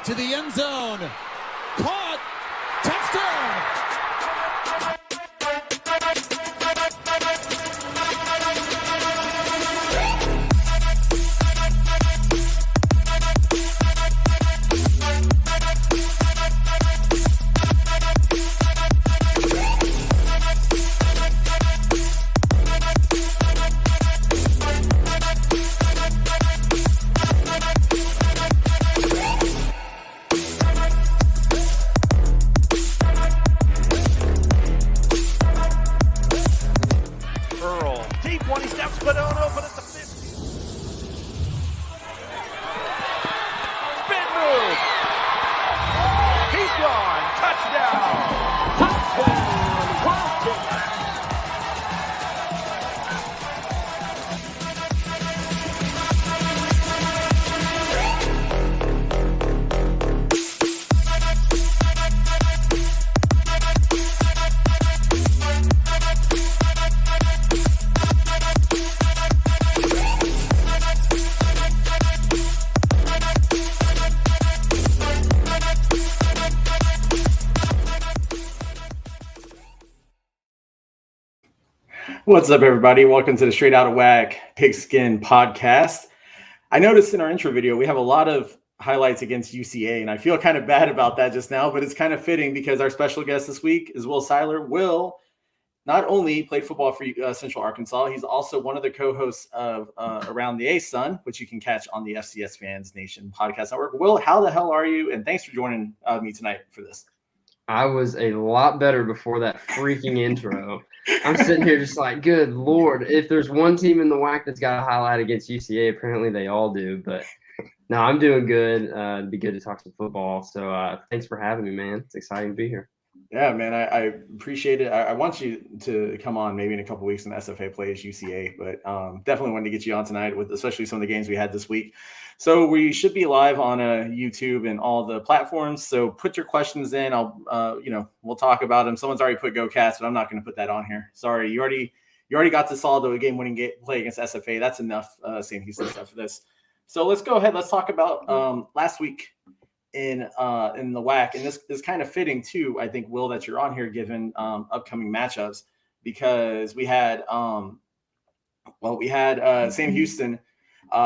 to the end zone. Caught. Touchdown. What's up, everybody? Welcome to the Straight Outta WAC Pigskin podcast. I noticed in our intro video, we have a lot of highlights against UCA, and I feel kind of bad about that just now, but it's kind of fitting because our special guest this week is Will Siler. Will not only played football for Central Arkansas, he's also one of the co-hosts of Around the ASUN, which you can catch on the FCS Fans Nation podcast network. Will, how the hell are you? And thanks for joining me tonight for this. I was a lot better before that freaking intro. I'm sitting here just like, good Lord, if there's one team in the WAC that's got a highlight against UCA, apparently they all do. But no, I'm doing good. It'd be good to talk some football. So thanks for having me, man. It's exciting to be here. Yeah, man, I appreciate it. I want you to come on maybe in a couple of weeks when SFA plays UCA, but definitely wanted to get you on tonight with especially some of the games we had this week. So we should be live on YouTube and all the platforms. So put your questions in. We'll talk about them. Someone's already put Go Cats, but I'm not going to put that on here. Sorry, you already got to solve the game-winning play against SFA. That's enough Sam Houston stuff for this. So let's go ahead. Let's talk about last week in the WAC, and this is kind of fitting too. I think, Will, that you're on here given upcoming matchups, because we had Sam Houston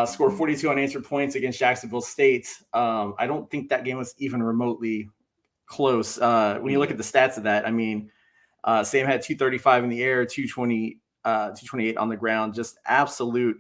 score 42 unanswered points against Jacksonville State. I don't think that game was even remotely close. When you look at the stats of that, I mean, Sam had 235 in the air, 228 on the ground, just absolute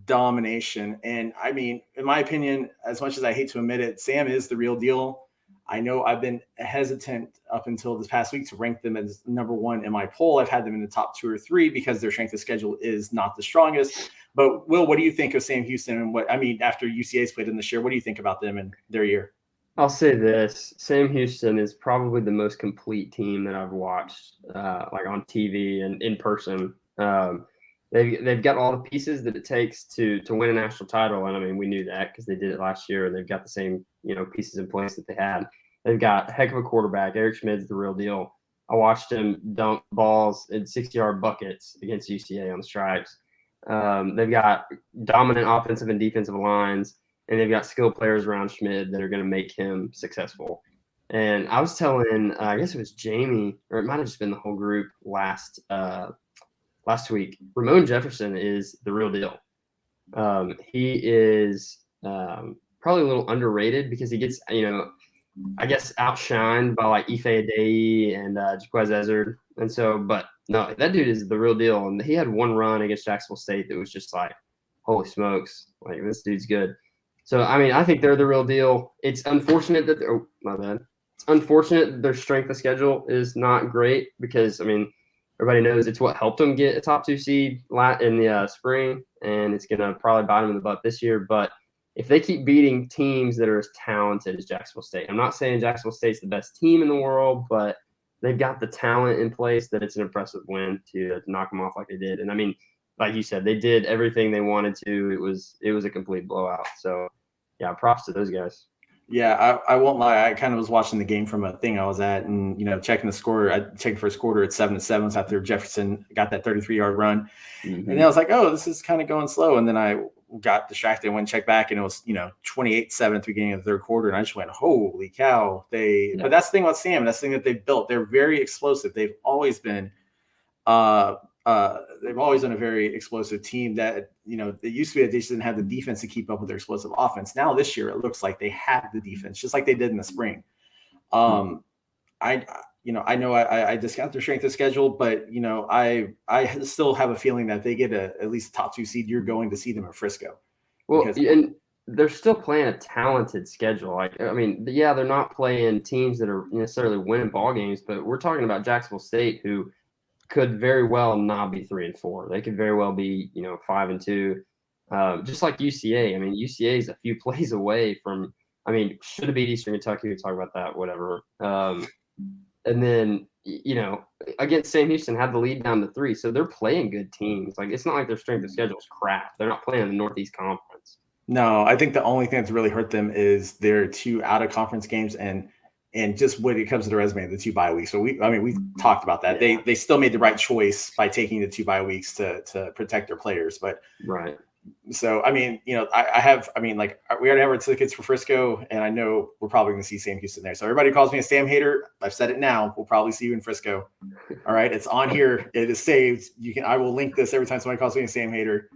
domination. And I mean, in my opinion, as much as I hate to admit it, Sam is the real deal. I know I've been hesitant up until this past week to rank them as number one in my poll. I've had them in the top 2 or 3 because their strength of schedule is not the strongest. But Will, what do you think of Sam Houston? And after UCA's played in this year, what do you think about them and their year? I'll say this: Sam Houston is probably the most complete team that I've watched, like on TV and in person. They've got all the pieces that it takes to win a national title, and I mean, we knew that because they did it last year, and they've got the same pieces in place that they had. They've got a heck of a quarterback. Eric Schmid's the real deal. I watched him dunk balls in 60-yard buckets against UCA on the stripes. They've got dominant offensive and defensive lines, and they've got skilled players around Schmid that are going to make him successful. And I was telling, I guess it was Jamie, or it might have just been the whole group last week, Ramon Jefferson is the real deal. He is probably a little underrated because he gets, I guess, outshined by like Ife Adeyi and Jaquez Ezzard. And so, but no, that dude is the real deal. And he had one run against Jacksonville State that was just like, holy smokes, like this dude's good. So, I mean, I think they're the real deal. It's unfortunate that It's unfortunate that their strength of schedule is not great because, I mean, everybody knows it's what helped them get a top 2 seed in the spring, and it's going to probably bite them in the butt this year. But if they keep beating teams that are as talented as Jacksonville State, I'm not saying Jacksonville State's the best team in the world, but they've got the talent in place that it's an impressive win to knock them off like they did. And, I mean, like you said, they did everything they wanted to. It was a complete blowout. So, yeah, props to those guys. Yeah, I won't lie. I kind of was watching the game from a thing I was at and, checking the score. I checked the first quarter at 7-7 after Jefferson got that 33-yard run. Mm-hmm. And I was like, oh, this is kind of going slow. And then I got distracted and went check back, and it was 28-7 at the beginning of the third quarter, and I just went, holy cow! But that's the thing about Sam, that's the thing that they've built. They're very explosive. They've always been a very explosive team. That it used to be that they just didn't have the defense to keep up with their explosive offense. Now this year it looks like they have the defense, just like they did in the spring. I know I discount their strength of schedule, but I still have a feeling that if they get at least a top 2 seed, you're going to see them at Frisco. Well, and they're still playing a talented schedule. They're not playing teams that are necessarily winning ball games, but we're talking about Jacksonville State, who could very well not be 3-4. They could very well be 5-2, just like UCA. UCA is a few plays away from. Should have beat Eastern Kentucky. We talk about that, whatever. And then, against Sam Houston, had the lead down to 3. So they're playing good teams. It's not like their strength of schedule is crap. They're not playing the Northeast Conference. No, I think the only thing that's really hurt them is their 2 out-of-conference games and just when it comes to the resume, the 2 bye weeks. So we talked about that. Yeah. They still made the right choice by taking the 2 bye weeks to protect their players. But right. So, we already have our tickets for Frisco, and I know we're probably going to see Sam Houston there. So everybody calls me a Sam hater. I've said it now. We'll probably see you in Frisco. All right. It's on here. It is saved. I will link this every time somebody calls me a Sam hater,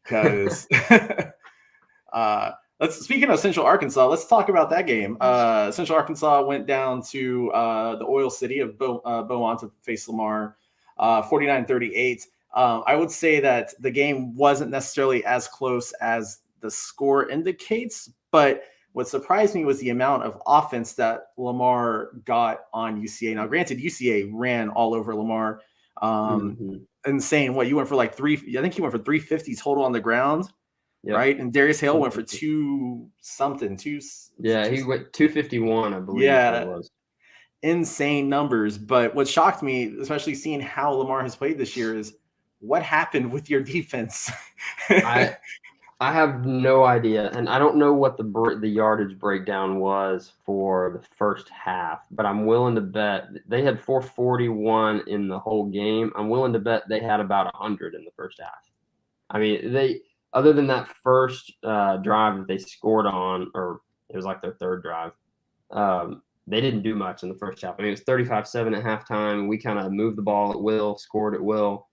because speaking of Central Arkansas, let's talk about that game. Central Arkansas went down to the Oil City of Beaumont to face Lamar, 49-38. I would say that the game wasn't necessarily as close as the score indicates, but what surprised me was the amount of offense that Lamar got on UCA. Now, granted, UCA ran all over Lamar. Insane. What, you went for 3? I think he went for 350 total on the ground, right? And Darius Hale went for 2 something. Yeah, he went 251, I believe. Yeah, it was insane numbers. But what shocked me, especially seeing how Lamar has played this year, is what happened with your defense? I have no idea, and I don't know what the yardage breakdown was for the first half, but I'm willing to bet they had 441 in the whole game. I'm willing to bet they had about 100 in the first half. They, other than that first drive that they scored on, or it was like their third drive, they didn't do much in the first half. It was 35-7 at halftime. We kind of moved the ball at will, scored at will.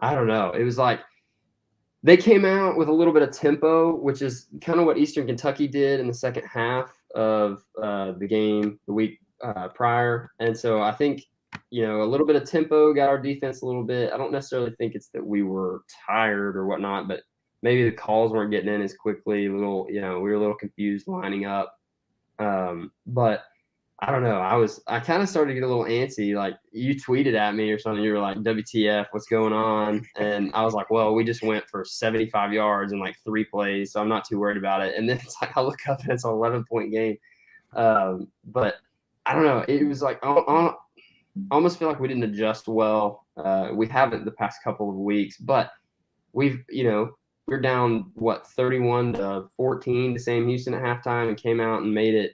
I don't know. It was like they came out with a little bit of tempo, which is kind of what Eastern Kentucky did in the second half of the game the week prior. And so I think, a little bit of tempo got our defense a little bit. I don't necessarily think it's that we were tired or whatnot, but maybe the calls weren't getting in as quickly. We were a little confused lining up. But I don't know. I kind of started to get a little antsy. Like, you tweeted at me or something. You were like, WTF, what's going on? And I was like, well, we just went for 75 yards in 3 plays, so I'm not too worried about it. And then it's like, I look up and it's an 11-point game. But I don't know. It was like, I almost feel like we didn't adjust well. We haven't the past couple of weeks, but we're down, 31-14 to Sam Houston at halftime, and came out and made it,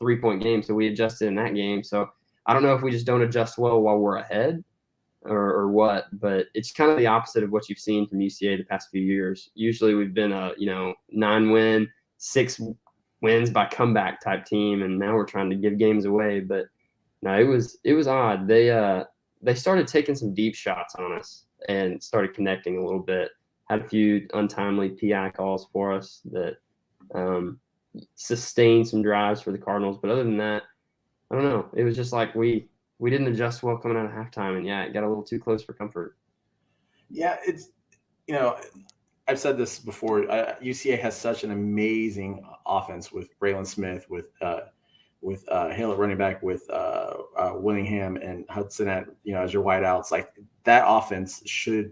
3-point game. So we adjusted in that game. So I don't know if we just don't adjust well while we're ahead or what, but it's kind of the opposite of what you've seen from UCA the past few years. Usually we've been a, 9-win, 6 wins by comeback type team. And now we're trying to give games away, but no, it was odd. They started taking some deep shots on us and started connecting a little bit. Had a few untimely PI calls for us that, sustained some drives for the Cardinals, but other than that, I don't know. It was just like we didn't adjust well coming out of halftime, and it got a little too close for comfort. Yeah, it's I've said this before. UCA has such an amazing offense with Braylon Smith, with Hale at running back, with Willingham and Hudson at as your wideouts. Like, that offense should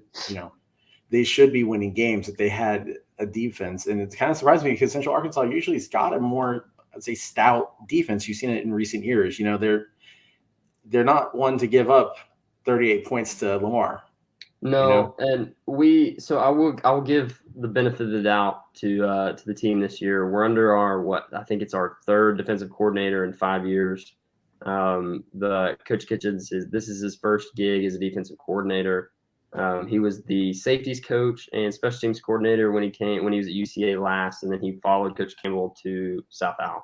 they should be winning games if they had a defense. And it's kind of surprised me because Central Arkansas usually has got a more, I'd say, stout defense. You've seen it in recent years. They're not one to give up 38 points to Lamar. No, and I will give the benefit of the doubt to the team this year. We're under I think it's our 3rd defensive coordinator in 5 years. The Coach Kitchens this is his first gig as a defensive coordinator. He was the safeties coach and special teams coordinator when he was at UCA last, and then he followed Coach Campbell to South Al,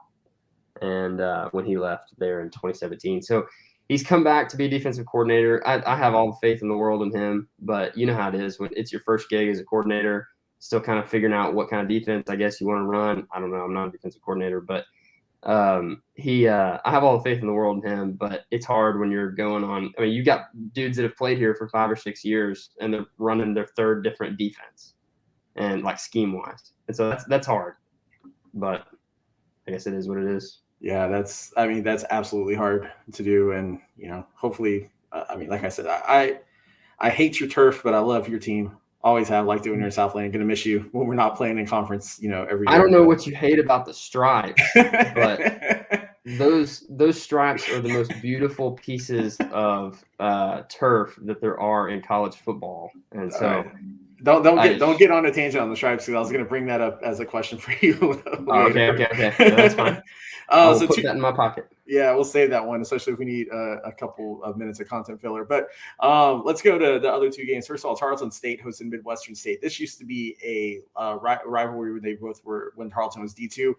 and when he left there in 2017. So he's come back to be a defensive coordinator. I have all the faith in the world in him, but you know how it is when it's your first gig as a coordinator, still kind of figuring out what kind of defense I guess you want to run. I don't know. I'm not a defensive coordinator, but I have all the faith in the world in him, but it's hard when you're going on. I mean, you got dudes that have played here for 5 or 6 years and they're running their third different defense and like scheme wise. And so that's hard, but I guess it is what it is. Yeah, that's absolutely hard to do. And, hopefully, like I said, I hate your turf, but I love your team. Always have, liked it when you're in Southland. Going to miss you when we're not playing in conference, every year. I don't know what you hate about the stripes, but those stripes are the most beautiful pieces of turf that there are in college football. And so don't get on a tangent on the stripes, because I was going to bring that up as a question for you. Okay. No, that's fine. I'll put that in my pocket. Yeah, we'll save that one, especially if we need a couple of minutes of content filler. But let's go to the other two games. First of all, Charleston State hosted Midwestern State. This used to be a rivalry where they both were when Tarleton was D2.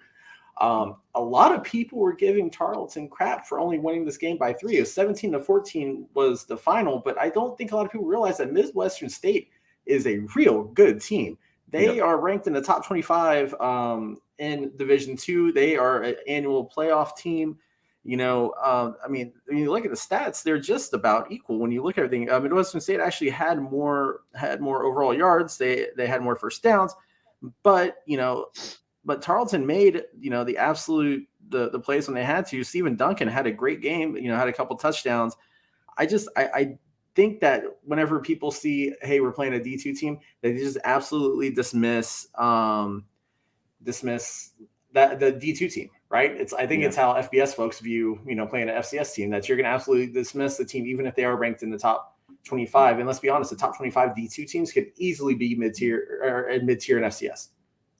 A lot of people were giving Tarleton crap for only winning this game by 3. It was 17-14 was the final, but I don't think a lot of people realize that Midwestern State is a real good team. They are ranked in the top 25 in Division II. They are an annual playoff team. When you look at the stats, they're just about equal. When you look at everything, Midwestern State actually had more overall yards. They had more first downs, but Tarleton made the absolute the plays when they had to. Stephen Duncan had a great game. Had a couple touchdowns. I think that whenever people see, hey, we're playing a D2 team, they just absolutely dismiss that the D2 team, right? It's how FBS folks view, playing an FCS team, that you're going to absolutely dismiss the team, even if they are ranked in the top 25. And let's be honest, the top 25 D2 teams could easily be mid-tier in FCS.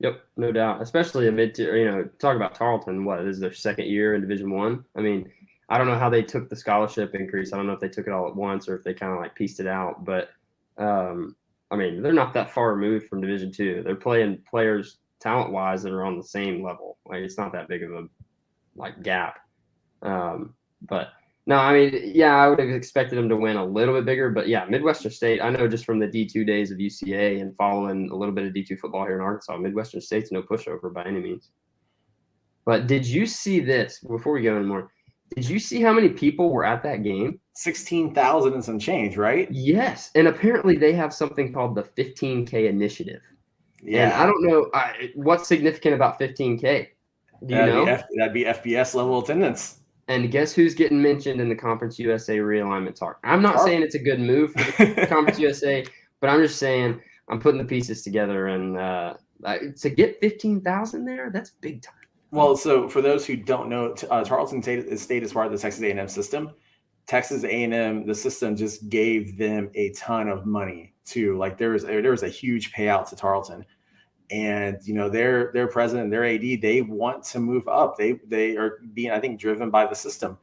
Yep, no doubt. Especially a mid-tier, talk about Tarleton, what is their second year in Division I? I mean, I don't know how they took the scholarship increase. I don't know if they took it all at once or if they kind of like pieced it out, but they're not that far removed from Division II. They're playing players talent-wise that are on the same level. Like, it's not that big of a gap. But no, I would have expected them to win a little bit bigger. But yeah, Midwestern State, I know just from the D2 days of UCA and following a little bit of D2 football here in Arkansas, Midwestern State's no pushover by any means. But did you see this before we go anymore? Did you see how many people were at that game? 16,000 and some change, right? Yes. And apparently they have something called the 15K initiative. Yeah. And I don't know what's significant about 15K. Do you know? That'd be FBS level attendance. And guess who's getting mentioned in the Conference USA realignment talk? I'm not saying it's a good move for the Conference USA, but I'm just saying I'm putting the pieces together. And to get 15,000 there, that's big time. Well, so for those who don't know, Charleston State is part of the Texas A&M system. Texas A&M, the system just gave them a ton of money too. Like there was a huge payout to Tarleton, and their president, their AD, they want to move up. They are being, I think, driven by the system,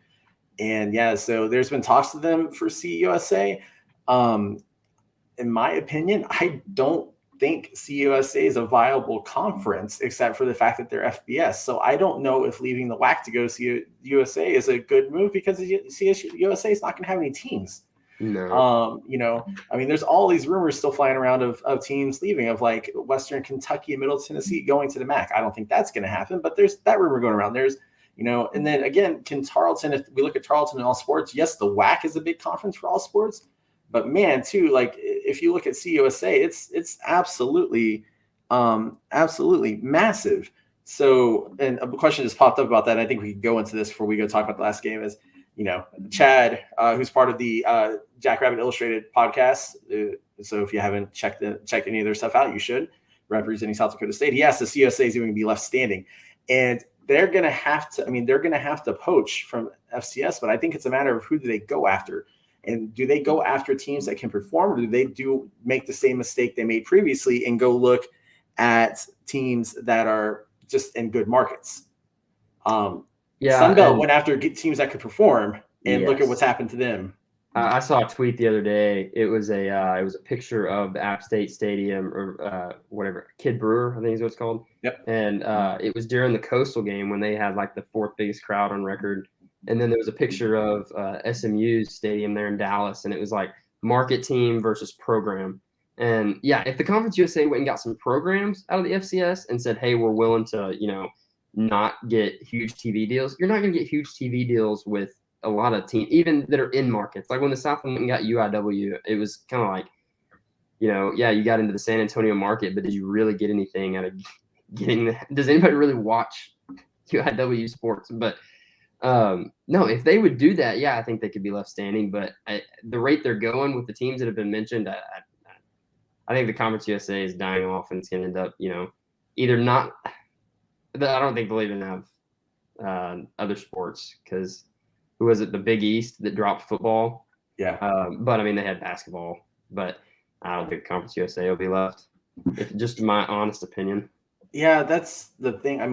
and so there's been talks to them for CUSA. In my opinion, I don't think CUSA is a viable conference, except for the fact that they're FBS. So I don't know if leaving the WAC to go to CUSA is a good move, because CUSA is not going to have any teams. No. There's all these rumors still flying around of teams leaving, of like Western Kentucky and Middle Tennessee going to the MAC. I don't think that's going to happen, but there's that rumor going around. There's, and then again, can Tarleton, if we look at Tarleton in all sports, yes, the WAC is a big conference for all sports. But man, too, like if you look at CUSA, it's absolutely massive. So, and a question just popped up about that. I think we can go into this before we go talk about the last game. Is Chad, who's part of the Jackrabbit Illustrated podcast. So if you haven't checked any of their stuff out, you should. Representing South Dakota State, he asked the CUSA is going to be left standing, and they're going to have to poach from FCS. But I think it's a matter of who do they go after. And do they go after teams that can perform, or do they make the same mistake they made previously and go look at teams that are just in good markets? Sunbelt went after teams that could perform, and look at what's happened to them. I saw a tweet the other day. It was a picture of the App State Stadium or whatever, Kid Brewer, I think is what it's called. Yep. And it was during the Coastal game when they had like the 4th biggest crowd on record. And then there was a picture of SMU's stadium there in Dallas, and it was like market team versus program. And yeah, if the Conference USA went and got some programs out of the FCS and said, hey, we're willing to, not get huge TV deals, you're not going to get huge TV deals with a lot of teams, even that are in markets. Like when the Southland got UIW, it was kind of like, you got into the San Antonio market, but did you really get anything out of getting that? Does anybody really watch UIW sports? But no, if they would do that, I think they could be left standing. But the rate they're going with the teams that have been mentioned, I think the Conference USA is dying off, and it's going to end up, either not. I don't think they'll even have other sports because who was it? The Big East that dropped football. Yeah. But I mean, they had basketball, but I don't think Conference USA will be left. It's just my honest opinion. Yeah, that's the thing. I've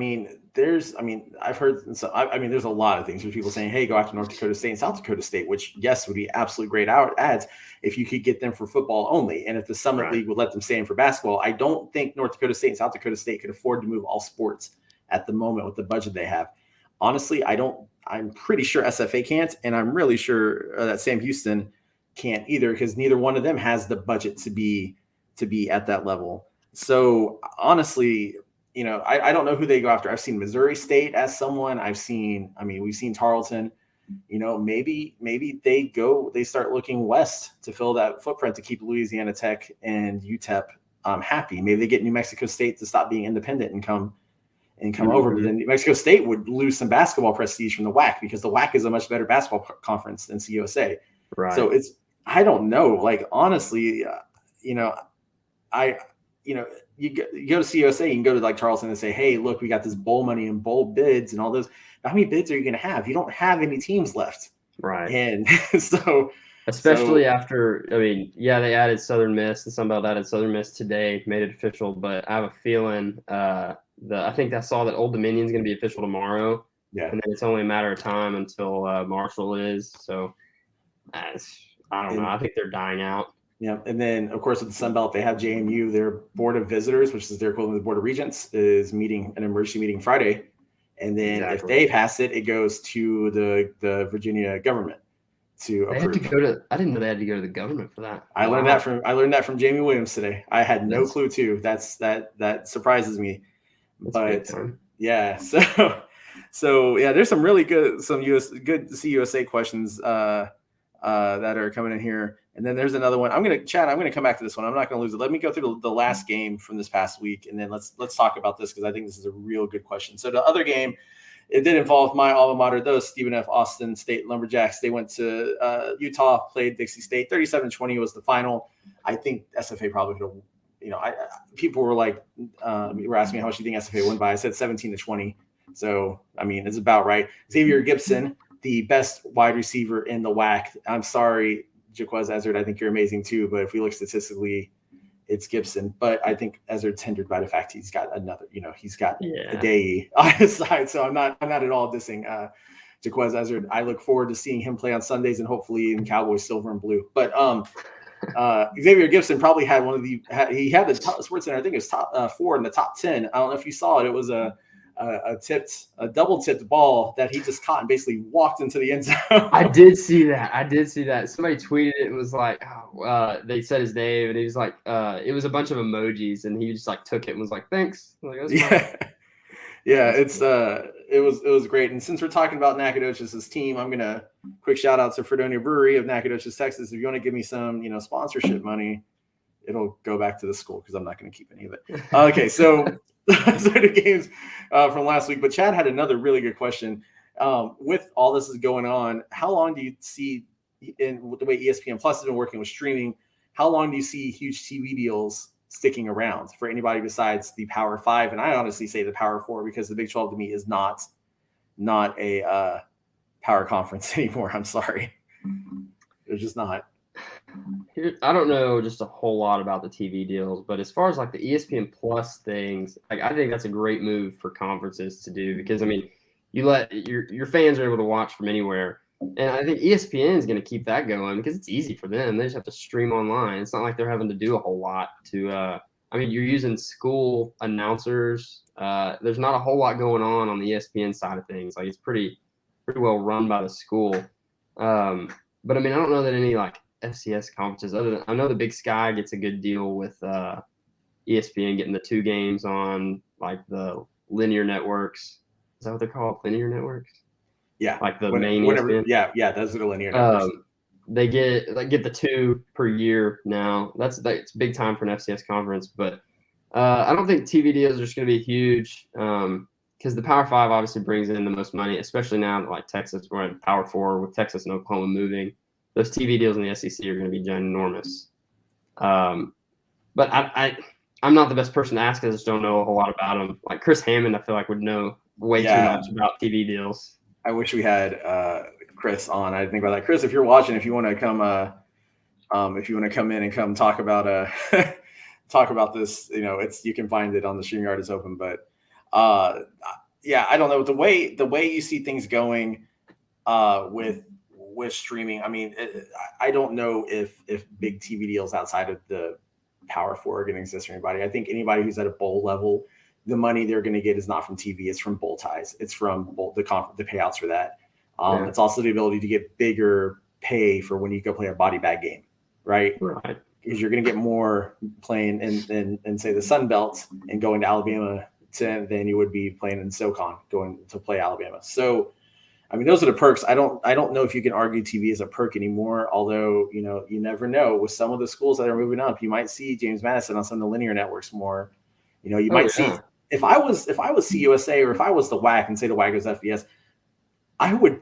heard, there's a lot of things. There's people saying, hey, go after North Dakota State and South Dakota State, which, yes, would be absolutely great ads if you could get them for football only. And if the Summit League would let them stay in for basketball, I don't think North Dakota State and South Dakota State could afford to move all sports at the moment with the budget they have. Honestly, I'm pretty sure SFA can't, and I'm really sure that Sam Houston can't either, because neither one of them has the budget to be at that level. So honestly, I don't know who they go after. I've seen Missouri State as someone. We've seen Tarleton. Maybe they start looking west to fill that footprint to keep Louisiana Tech and UTEP happy. Maybe they get New Mexico State to stop being independent and come over. But then New Mexico State would lose some basketball prestige from the WAC, because the WAC is a much better basketball conference than CUSA. Right. So I don't know. Like, honestly, you go to CUSA, you can go to like Charleston and say, hey, look, we got this bowl money and bowl bids and all those. How many bids are you going to have? You don't have any teams left. Right. And so. Especially after, they added Southern Miss. The Sun Belt added Southern Miss today, made it official. But I have a feeling I think I saw that Old Dominion is going to be official tomorrow. Yeah. And then it's only a matter of time until Marshall is. So I don't know. I think they're dying out. Yeah. And then, of course, with the Sun Belt, they have JMU. Their Board of Visitors, which is their equivalent of the Board of Regents, is meeting an emergency meeting Friday. And then if they pass it, it goes to the Virginia government to approve. I didn't know they had to go to the government for that. I learned that from Jamie Williams today. I had no clue too. That surprises me. But yeah, so yeah, there's some really good CUSA questions that are coming in here. And then there's another one. I'm going to come back to this one. I'm not going to lose it. Let me go through the last game from this past week, and then let's talk about this, because I think this is a real good question. So the other game, it did involve my alma mater, those Stephen F. Austin State Lumberjacks. They went to Utah, played Dixie State. 37-20 was the final. I think SFA probably could have, people were like, were asking me how much you think SFA won by. I said 17-20. So, it's about right. Xavier Gibson, the best wide receiver in the WAC. I'm sorry, Jaquez Ezzard, I think you're amazing too. But if we look statistically, it's Gibson. But I think Ezzard's hindered by the fact he's got another, he's got a day on his side. So I'm not at all dissing Jaquez Ezzard. I look forward to seeing him play on Sundays and hopefully in Cowboys silver and blue. But Xavier Gibson probably had he had the top Sports Center, I think it was top 4 in the top 10. I don't know if you saw it. It was a double tipped ball that he just caught and basically walked into the end zone. I did see that. Somebody tweeted it. It was like, they said his name, and he was like, it was a bunch of emojis, and he just like took it and was like, thanks. Like, yeah. It was great. And since we're talking about Nacogdoches' team, I'm gonna quick shout out to Fredonia Brewery of Nacogdoches, Texas. If you want to give me some, sponsorship money, it'll go back to the school, because I'm not going to keep any of it. Okay, so. So the games from last week, but Chad had another really good question. With all this is going on, how long do you see, in the way ESPN Plus has been working with streaming, how long do you see huge TV deals sticking around for anybody besides the Power 5? And I honestly say the Power 4, because the Big 12 to me is not a power conference anymore. I'm sorry. They're just not. I don't know just a whole lot about the TV deals, but as far as like the ESPN Plus things, like I think that's a great move for conferences to do, because you let your fans are able to watch from anywhere. And I think ESPN is going to keep that going because it's easy for them. They just have to stream online. It's not like they're having to do a whole lot to. I mean, you're using school announcers. There's not a whole lot going on the ESPN side of things. Like it's pretty well run by the school. But I mean, I don't know that any like FCS conferences. Other than I know the Big Sky gets a good deal with ESPN getting the 2 games on like the linear networks. Is that what they're called? Linear networks? Yeah, like the main ESPN. Yeah, those are the linear networks. They get the 2 per year now. That's big time for an FCS conference, but I don't think TV deals are just going to be huge because the Power 5 obviously brings in the most money, especially now that like Texas, we're at Power 4 with Texas and Oklahoma moving. Those TV deals in the SEC are going to be ginormous. But I'm not the best person to ask. I just don't know a whole lot about them. Like Chris Hammond, I feel like would know way too much about TV deals. I wish we had Chris on. I think about that. Chris, if you're watching, if you want to come, come in and come talk about talk about this, you can find it on the StreamYard is open. But yeah, I don't know the way you see things going with streaming. I mean, I don't know if big TV deals outside of the Power 4 are going to exist for anybody. I think anybody who's at a bowl level, the money they're going to get is not from TV. It's from bowl ties. It's from the payouts for that. It's also the ability to get bigger pay for when you go play a body bag game, right? Right. Because you're going to get more playing in say the Sun Belt and going to Alabama than you would be playing in SoCon going to play Alabama. So, I mean, those are the perks. I don't know if you can argue TV as a perk anymore. Although you never know. With some of the schools that are moving up, you might see James Madison on some of the linear networks more. You might see. If I was CUSA or if I was the WAC and say the WAC is FBS, I would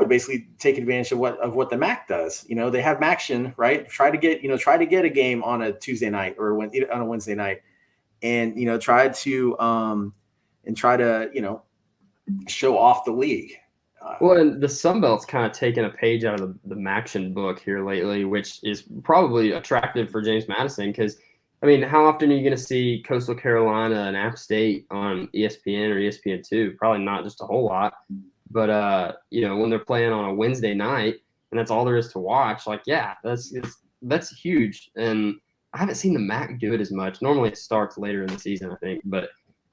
basically take advantage of what the MAC does. They have MACtion, right? Try to get a game on a Tuesday night or on a Wednesday night, and try to show off the league. Well, and the Sun Belt's kind of taken a page out of the MACtion book here lately, which is probably attractive for James Madison because. I mean, how often are you going to see Coastal Carolina and App State on ESPN or ESPN2? Probably not just a whole lot. But, when they're playing on a Wednesday night and that's all there is to watch, like, yeah, that's huge. And I haven't seen the MAC do it as much. Normally it starts later in the season, I think. But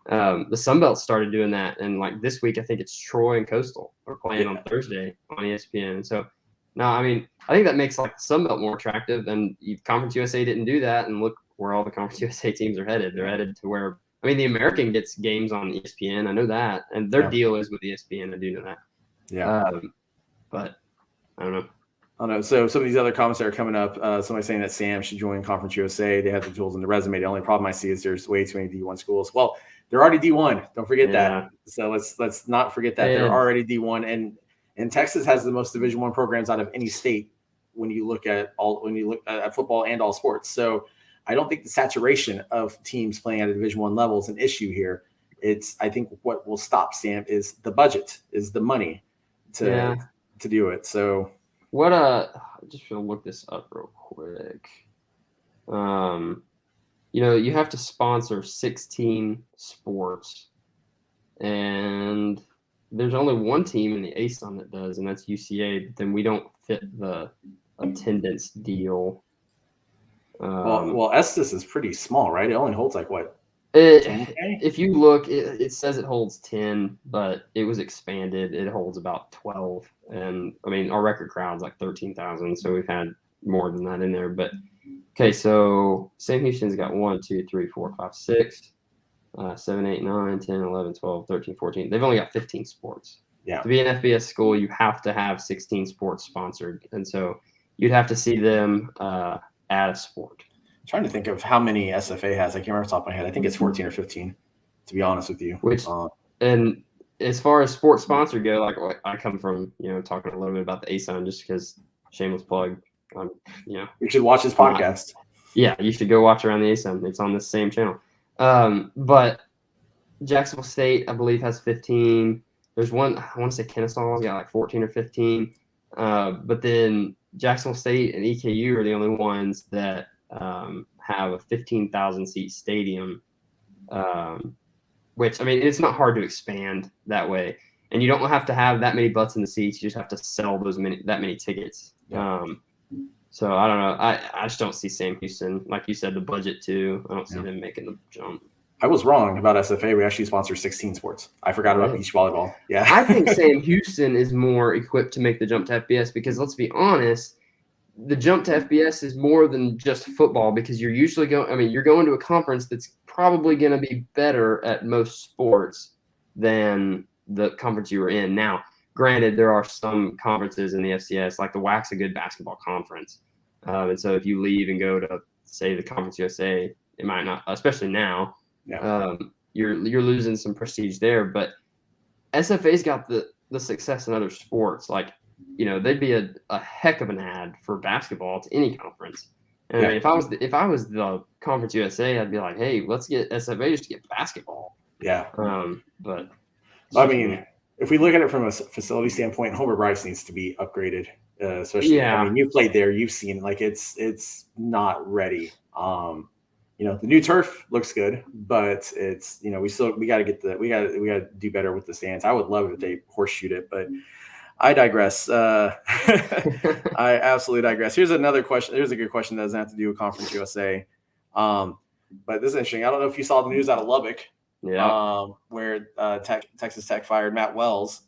the Sun Belt started doing that. And, like, this week I think it's Troy and Coastal are playing on Thursday on ESPN. And so, no, I mean, I think that makes, like, the Sun Belt more attractive. And Conference USA didn't do that. And look where all the Conference USA teams are headed. They're headed to where, I mean, the American gets games on ESPN. I know that. And their deal is with ESPN. I do know that. Yeah. But I don't know. I don't know. So some of these other comments that are coming up, somebody saying that Sam should join Conference USA. They have the tools in the resume. The only problem I see is there's way too many D1 schools. Well, they're already D1. Don't forget that. So let's not forget that. They're already D1. And Texas has the most Division I programs out of any state when you look at football and all sports. So I don't think the saturation of teams playing at a Division I level is an issue here. I think what will stop Sam is the budget, is the money to do it. So what I'm just gonna look this up real quick. You have to sponsor 16 sports, and there's only one team in the ASUN that does, and that's UCA. But then we don't fit the attendance deal. Well, Estes is pretty small, right? It only holds like what? If you look, it says it holds 10, but it was expanded. It holds about 12, and I mean our record crowd's like 13,000, so we've had more than that in there. But okay, so Sam Houston's got 1, 2, 3, 4, 5, 6, 7, 8, 9, 10, 11, 12, 13, 14. They've only got 15 sports. Yeah. To be an FBS school, you have to have 16 sports sponsored, and so you'd have to see them add a sport. I'm trying to think of how many SFA has. I can't remember off the top of my head. I think it's 14 or 15, to be honest with you. And as far as sports sponsor go, like I come from, talking a little bit about the ASUN just because shameless plug. You should watch his podcast. Yeah, you should go watch Around the ASUN. It's on the same channel. But Jacksonville State, I believe, has 15. There's one, I want to say Kennesaw's got like 14 or 15. But then Jacksonville State and EKU are the only ones that have a 15,000 seat stadium, which, I mean, it's not hard to expand that way. and you don't have to have that many butts in the seats. You just have to sell that many tickets. Yeah. So I don't know. I just don't see Sam Houston, like you said, the budget too. I don't see them making the jump. I was wrong about SFA. We actually sponsor 16 sports. I forgot about beach volleyball. Yeah. I think Sam Houston is more equipped to make the jump to FBS because let's be honest, the jump to FBS is more than just football because you're usually you're going to a conference that's probably going to be better at most sports than the conference you were in. Now, granted, there are some conferences in the FCS, like the WAC's a good basketball conference. And so if you leave and go to, say, the Conference USA, it might not, especially now, you're losing some prestige there. But SFA's got the success in other sports. Like, they'd be a heck of an ad for basketball to any conference. And I mean, if I was the Conference USA, I'd be like, hey, let's get SFA just to get basketball. Yeah. But I mean, if we look at it from a facility standpoint, Homer Bryce needs to be upgraded. Especially, I mean, you played there, you've seen like it's not ready. The new turf looks good, but it's we got to do better with the stands. I would love it if they horseshoed it, but I digress. I absolutely digress. Here's another question. Here's a good question that doesn't have to do with Conference USA, but this is interesting. I don't know if you saw the news out of Lubbock, where Texas Tech fired Matt Wells.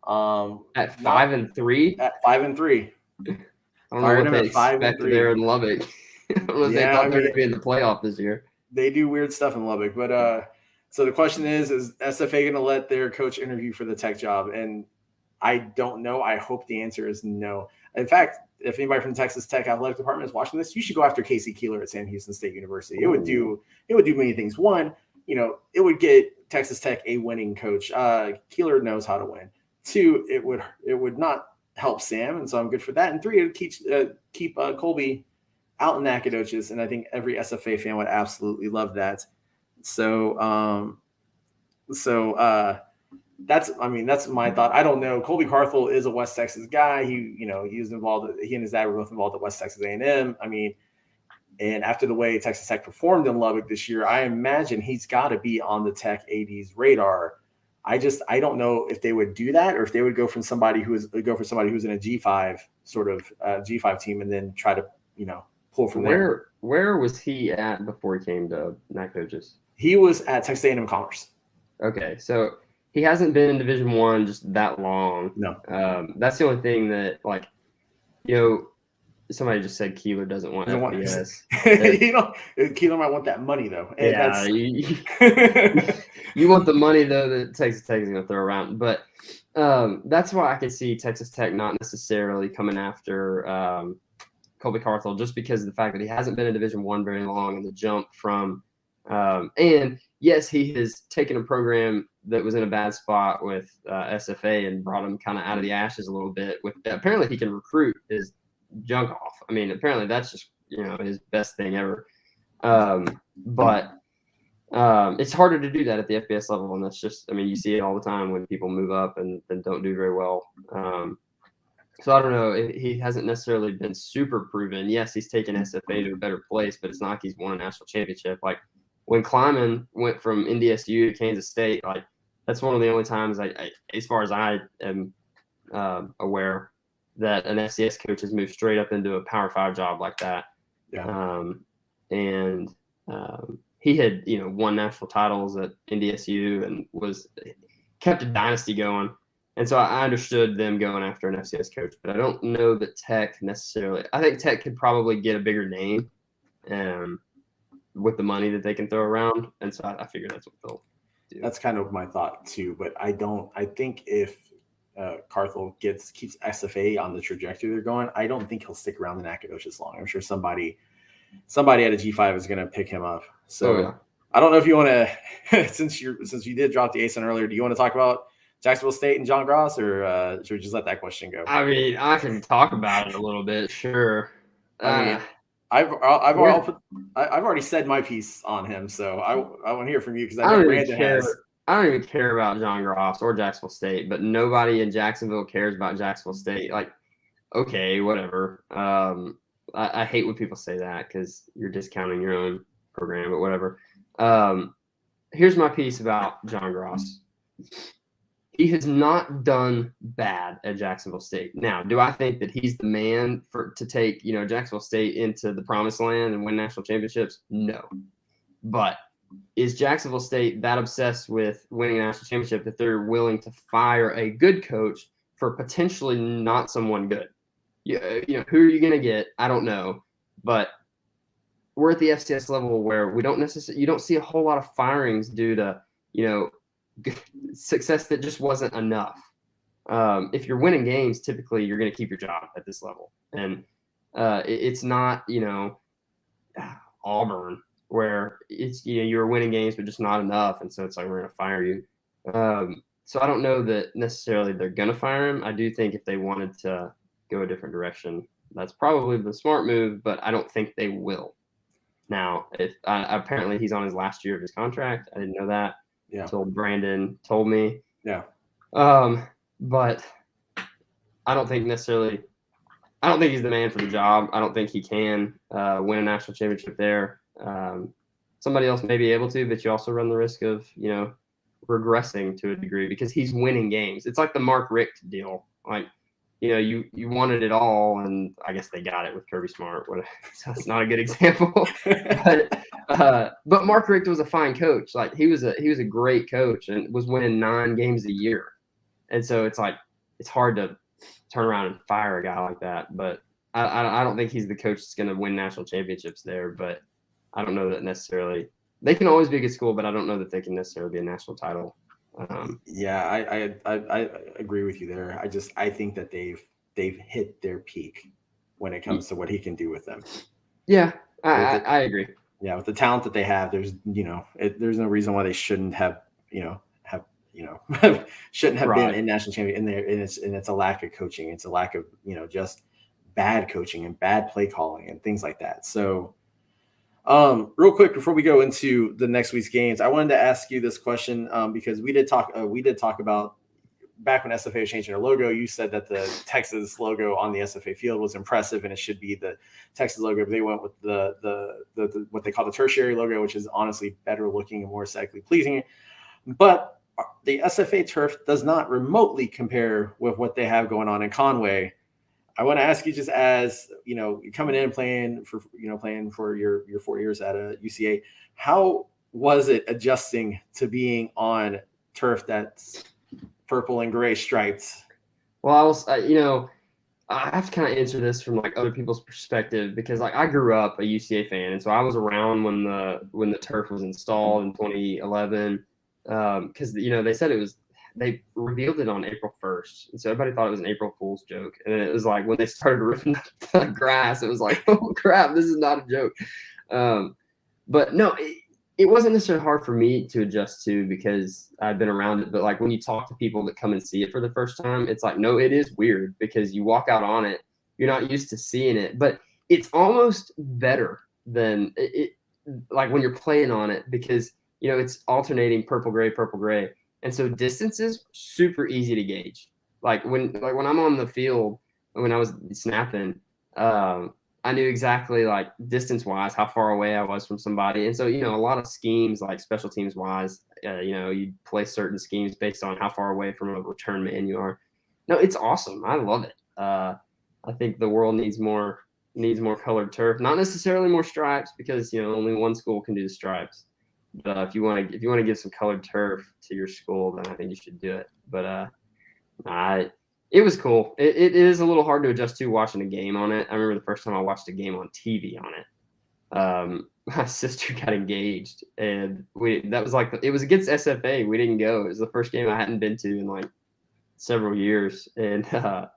At 5-3. At 5-3. I don't know what they expected there in Lubbock. I don't know if they thought they were going to be in the playoff this year. They do weird stuff in Lubbock, but so the question is SFA going to let their coach interview for the Tech job? And I don't know. I hope the answer is no. In fact, if anybody from the Texas Tech athletic department is watching this, you should go after Casey Keeler at Sam Houston State University. It would do many things. One, it would get Texas Tech a winning coach. Keeler knows how to win. Two, it would not help Sam, and so I'm good for that. And three, it would keep Colby out in Nacogdoches, and I think every SFA fan would absolutely love that. So that's my thought. I don't know. Colby Carthel is a West Texas guy. He was involved. He and his dad were both involved at West Texas A&M. I mean, and after the way Texas Tech performed in Lubbock this year, I imagine he's got to be on the Tech AD's radar. I don't know if they would do that or if they would go for somebody who's in a G5 sort of G5 team and then try to pull from there. Where was he at before he came to Nacogdoches? He was at Texas A&M Commerce. Okay, so he hasn't been in Division I just that long. No, that's the only thing that somebody just said Keeler doesn't want FBS. Keeler might want that money though. You want the money though that Texas Tech is going to throw around, but that's why I could see Texas Tech not necessarily coming after Colby Carthel just because of the fact that he hasn't been in Division I very long, and the jump from and yes, he has taken a program that was in a bad spot with SFA and brought him kind of out of the ashes a little bit. With apparently he can recruit his junk off. I mean, apparently that's just his best thing ever. But it's harder to do that at the FBS level, and that's just you see it all the time when people move up and don't do very well. So I don't know. He hasn't necessarily been super proven. Yes, he's taken SFA to a better place, but it's not like he's won a national championship. Like when Kleiman went from NDSU to Kansas State, like that's one of the only times I as far as I am aware, that an FCS coach has moved straight up into a Power 5 job like that. Yeah. He had, won national titles at NDSU and kept a dynasty going. And so I understood them going after an FCS coach, but I don't know that Tech necessarily. I think Tech could probably get a bigger name with the money that they can throw around. And so I figure that's what they'll do. That's kind of my thought too, but I think if Carthel keeps SFA on the trajectory they're going, I don't think he'll stick around the Nacogdoches long. I'm sure somebody at a G5 is going to pick him up. So I don't know if you want to, since you did drop the ASUN earlier, do you want to talk about Jacksonville State and John Gross, or should we just let that question go? I mean, I can talk about it a little bit, sure. I've already said my piece on him, so I want to hear from you because I know Brandon has. I don't even care about John Gross or Jacksonville State, but nobody in Jacksonville cares about Jacksonville State. Like, okay, whatever. I hate when people say that because you're discounting your own program, but whatever. Here's my piece about John Gross. he has not done bad at Jacksonville State. Now, do I think that he's the man to take, Jacksonville State into the promised land and win national championships? No. But is Jacksonville State that obsessed with winning a national championship that they're willing to fire a good coach for potentially not someone good? Who are you going to get? I don't know. But we're at the FCS level where you don't see a whole lot of firings due to, success that just wasn't enough. If you're winning games, typically you're going to keep your job at this level. And it's not, Auburn, where it's, you're winning games, but just not enough. And so it's like, we're going to fire you. So I don't know that necessarily they're going to fire him. I do think if they wanted to go a different direction, that's probably the smart move, but I don't think they will. Now, if apparently he's on his last year of his contract. I didn't know that. Yeah. Until Brandon told me. Yeah. But I don't think he's the man for the job. I don't think he can win a national championship there. Somebody else may be able to, but you also run the risk of, regressing to a degree because he's winning games. It's like the Mark Richt deal. Like, you wanted it all, and I guess they got it with Kirby Smart. So it's not a good example. But Mark Richt was a fine coach. Like he was a great coach and was winning 9 games a year. And so it's like it's hard to turn around and fire a guy like that. But I don't think he's the coach that's going to win national championships there. But I don't know that necessarily. They can always be a good school, but I don't know that they can necessarily be a national title. Yeah, I agree with you there. I think that they've hit their peak when it comes to what he can do with them. Yeah, I agree. Yeah, with the talent that they have, there's there's no reason why they shouldn't have shouldn't have been in national champion in there. And it's a lack of coaching. It's a lack of just bad coaching and bad play calling and things like that. So. Real quick before we go into the next week's games, I wanted to ask you this question because we did talk about back when SFA was changing their logo. You said that the Texas logo on the SFA field was impressive and it should be the Texas logo. But they went with the what they call the tertiary logo, which is honestly better looking and more aesthetically pleasing. But the SFA turf does not remotely compare with what they have going on in Conway. I want to ask you, just as coming in and playing for your 4 years at a UCA, how was it adjusting to being on turf that's purple and gray stripes? Well, I have to kind of answer this from like other people's perspective because like I grew up a UCA fan, and so I was around when the turf was installed in 2011 because they said they revealed it on April 1st. And so everybody thought it was an April Fool's joke. And then it was like, when they started ripping up the grass, it was like, oh crap, this is not a joke. But no, it wasn't necessarily hard for me to adjust to because I've been around it. But like when you talk to people that come and see it for the first time, it's like, no, it is weird because you walk out on it. You're not used to seeing it, but it's almost better than it like when you're playing on it because, it's alternating purple, gray. And so distance is super easy to gauge. Like when I'm on the field, when I was snapping, I knew exactly like distance wise how far away I was from somebody. And so a lot of schemes like special teams wise, you play certain schemes based on how far away from a return man you are. No, it's awesome. I love it. I think the world needs more colored turf, not necessarily more stripes because only one school can do the stripes. But if you want to give some colored turf to your school, then I think you should do it. But it was cool. It is a little hard to adjust to watching a game on it. I remember the first time I watched a game on TV on it. My sister got engaged, and it was against SFA. We didn't go. It was the first game I hadn't been to in like several years, and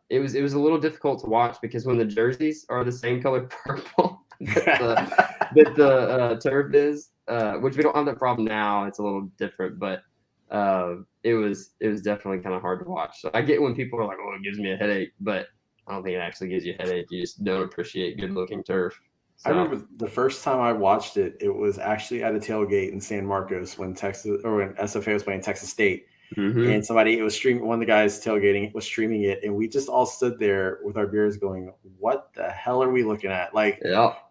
it was a little difficult to watch because when the jerseys are the same color purple that the turf is. Which we don't have that problem now. It's a little different, but it was definitely kind of hard to watch. So I get when people are like, "Oh, it gives me a headache," but I don't think it actually gives you a headache. You just don't appreciate good-looking turf. So, I remember the first time I watched it, it was actually at a tailgate in San Marcos when SFA was playing Texas State, and one of the guys tailgating was streaming it, and we just all stood there with our beers, going, "What the hell are we looking at?" Like,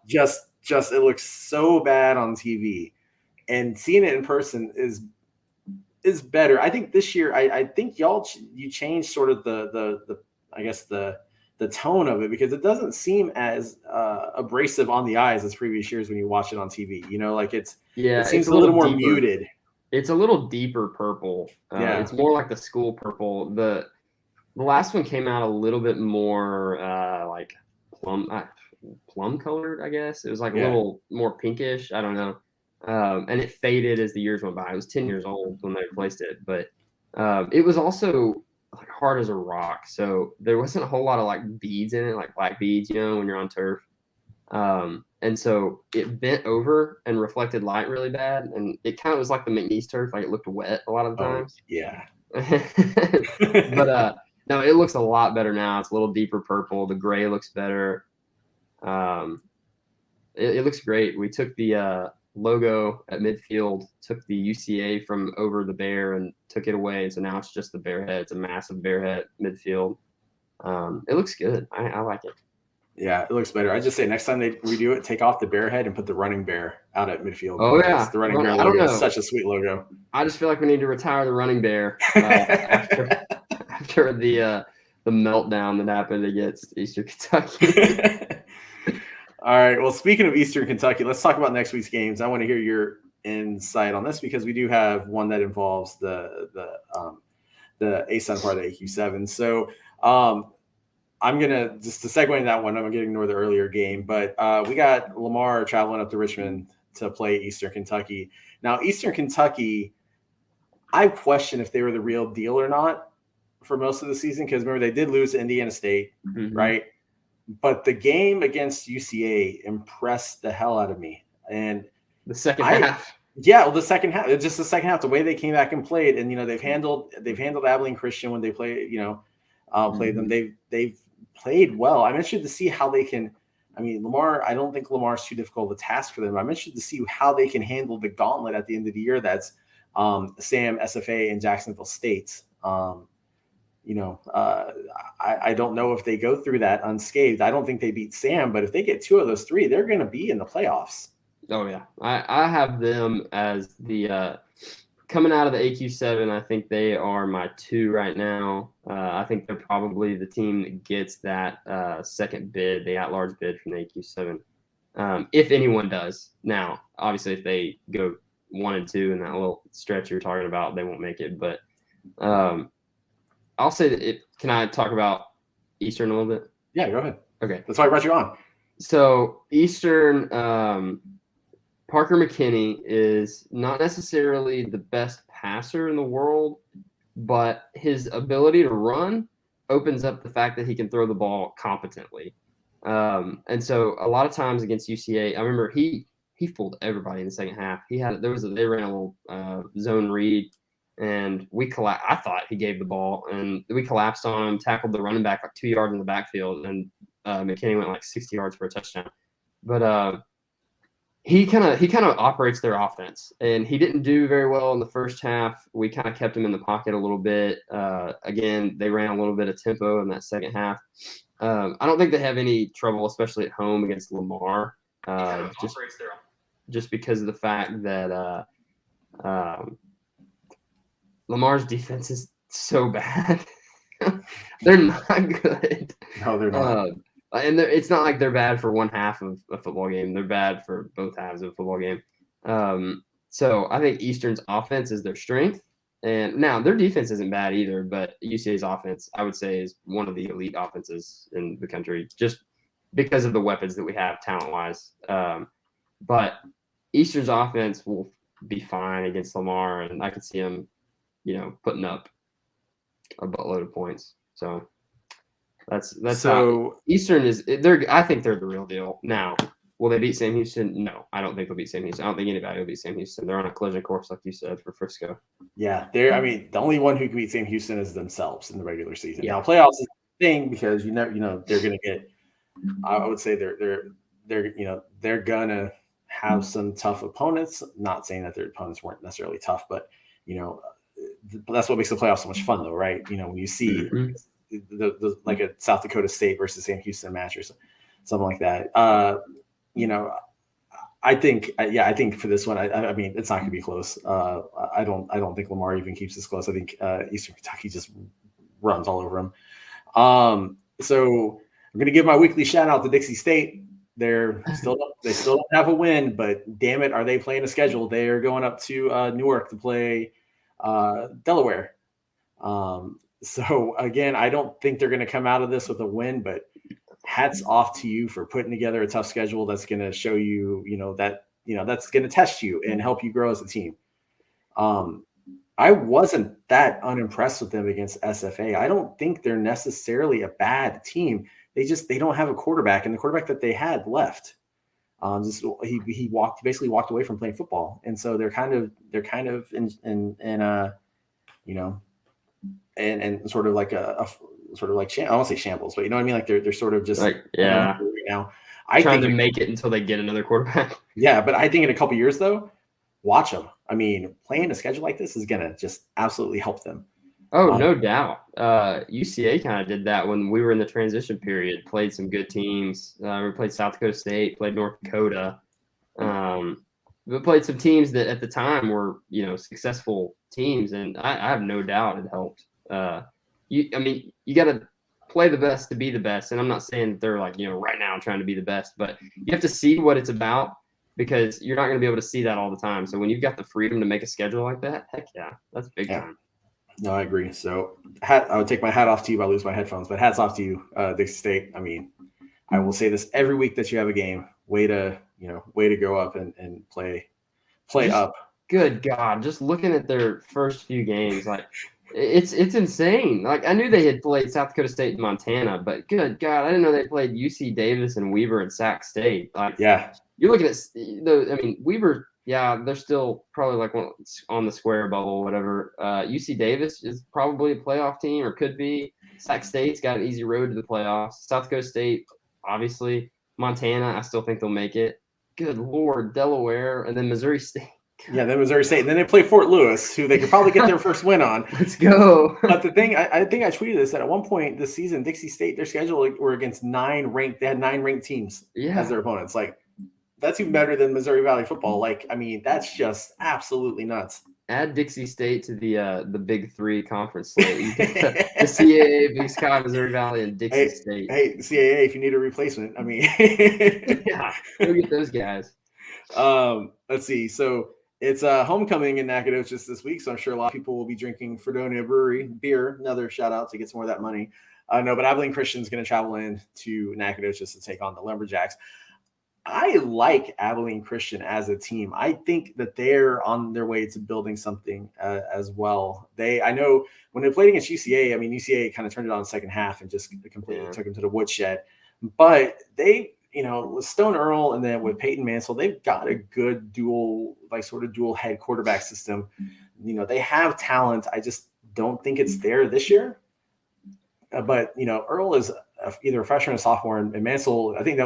just it looks so bad on TV, and seeing it in person is is better. I think this year, I think you changed sort of the I guess the tone of it, because it doesn't seem as abrasive on the eyes as previous years when you watch it on TV. You know, like it seems a little more deeper. muted. It's a little deeper purple. It's more like the school purple. The last one came out a little bit more like plum colored, I guess. It was like a little more pinkish. I don't know. And it faded as the years went by. It was 10 years old when they replaced it, but it was also like hard as a rock. So there wasn't a whole lot of like beads in it, like black beads, you know, when you're on turf. And so it bent over and reflected light really bad. And it kind of was like the McNeese turf, like it looked wet a lot of the times. Yeah. But no, it looks a lot better now. It's a little deeper purple. The gray looks better. It looks great. We took the logo at midfield, took the UCA from over the bear and took it away. So now it's just the bear head. It's a massive bear head midfield. It looks good. I like it. Yeah, it looks better. I just say next time they redo it, take off the bear head and put the running bear out at midfield. Oh yeah, the running bear logo is such a sweet logo. I just feel like we need to retire the running bear after the meltdown that happened against Eastern Kentucky. All right. Well, speaking of Eastern Kentucky, let's talk about next week's games. I want to hear your insight on this because we do have one that involves the ASUN part of the AQ7. So I'm going to just to segue into that one, I'm going to ignore the earlier game, but we got Lamar traveling up to Richmond to play Eastern Kentucky. Now, Eastern Kentucky, I question if they were the real deal or not for most of the season, because remember, they did lose to Indiana State, right? But the game against UCA impressed the hell out of me. And the second half. Yeah, well, the second half, just the second half, the way they came back and played, and they've handled Abilene Christian when they play, played them. They've played well. I'm interested to see how they can. I mean, Lamar. I don't think Lamar's too difficult of a task for them. I'm interested to see how they can handle the gauntlet at the end of the year. That's Sam, SFA, and Jacksonville State. I don't know if they go through that unscathed. I don't think they beat Sam, but if they get two of those three, they're going to be in the playoffs. Oh yeah, I have them as the coming out of the AQ7. I think they are my 2 right now. I think they're probably the team that gets that second bid, the at-large bid from the AQ7, if anyone does. Now, obviously, if they go 1 and 2 in that little stretch you're talking about, they won't make it. But I'll say that can I talk about Eastern a little bit? Yeah, go ahead. Okay. That's why I brought you on. So Eastern, Parker McKinney is not necessarily the best passer in the world, but his ability to run opens up the fact that he can throw the ball competently. And so a lot of times against UCA, I remember he fooled everybody in the second half. They ran a little zone read, and I thought he gave the ball, and we collapsed on him, tackled the running back like 2 yards in the backfield, and McKinney went like 60 yards for a touchdown. But he kind of operates their offense, and he didn't do very well in the first half. We kind of kept him in the pocket a little bit. Again, they ran a little bit of tempo in that second half. I don't think they have any trouble, especially at home against Lamar, just because of the fact that Lamar's defense is so bad. They're not good. No, they're not. And it's not like they're bad for one half of a football game. They're bad for both halves of a football game. So I think Eastern's offense is their strength. And now their defense isn't bad either, but UCA's offense, I would say, is one of the elite offenses in the country just because of the weapons that we have talent-wise. But Eastern's offense will be fine against Lamar, and I could see them, putting up a buttload of points. So that's so how Eastern is. I think they're the real deal. Now, will they beat Sam Houston? No, I don't think they'll beat Sam Houston. I don't think anybody will beat Sam Houston. They're on a collision course, like you said, for Frisco. Yeah, the only one who can beat Sam Houston is themselves in the regular season. Yeah. Now, playoffs is the thing because they're going to get. I would say they're gonna have some tough opponents. Not saying that their opponents weren't necessarily tough, but that's what makes the playoffs so much fun, though, right? When you see. Mm-hmm. The like a South Dakota State versus Sam Houston match or something like that. I think for this one, I mean, it's not going to be close. I don't think Lamar even keeps this close. I think Eastern Kentucky just runs all over him. So I'm going to give my weekly shout out to Dixie State. They still don't have a win, but damn it, are they playing a schedule? They are going up to Newark to play Delaware. So again, I don't think they're going to come out of this with a win, but hats off to you for putting together a tough schedule that's going to show you, that's going to test you and help you grow as a team. I wasn't that unimpressed with them against SFA. I don't think they're necessarily a bad team. They don't have a quarterback, and the quarterback that they had left. He basically walked away from playing football, and so they're kind of and sort of like I won't say shambles, but you know what I mean? Like they're sort of just right now. I trying to make it until they get another quarterback. Yeah, but I think in a couple of years though, watch them. I mean, playing a schedule like this is gonna just absolutely help them. Oh, no doubt. UCA kind of did that when we were in the transition period. Played some good teams. We played South Dakota State, played North Dakota. We played some teams that at the time were, successful teams, and I have no doubt it helped. You got to play the best to be the best, and I'm not saying that they're right now trying to be the best, but you have to see what it's about because you're not going to be able to see that all the time. So when you've got the freedom to make a schedule like that, heck yeah, that's big time. No, I agree. So I would take my hat off to you if I lose my headphones, but hats off to you, Dixie State. I mean, I will say this every week that you have a game. Way to go up and play up. Good God, just looking at their first few games, it's insane. I knew they had played South Dakota State and Montana, but good God, I didn't know they played UC Davis and Weber and Sac State. You're looking at Weber. Yeah, they're still probably on the square bubble, whatever. UC Davis is probably a playoff team or could be. Sac State's got an easy road to the playoffs. South Dakota State, obviously. Montana, I still think they'll make it. Good Lord, Delaware, and then Missouri State. Yeah, then Missouri State. And then they play Fort Lewis, who they could probably get their first win on. Let's go. But the thing, I think I tweeted this, that at one point this season, Dixie State, their schedule were against they had 9 ranked teams as their opponents. That's even better than Missouri Valley football. That's just absolutely nuts. Add Dixie State to the Big Three conference slate. The CAA, Big Sky, Missouri Valley, and Dixie State. Hey, CAA, if you need a replacement, yeah, go get those guys. Let's see. So it's homecoming in Nacogdoches this week, so I'm sure a lot of people will be drinking Fredonia Brewery beer. Another shout out to get some more of that money. No, but Abilene Christian's going to travel in to Nacogdoches to take on the Lumberjacks. I like Abilene Christian as a team. I think that they're on their way to building something as well. I know when they played against UCA, UCA kind of turned it on in the second half and just completely took them to the woodshed. But they, with Stone Earl and then with Peyton Mansell, they've got a good dual head quarterback system. They have talent. I just don't think it's there this year. But Earl is either a freshman or a sophomore, and Mansell, I think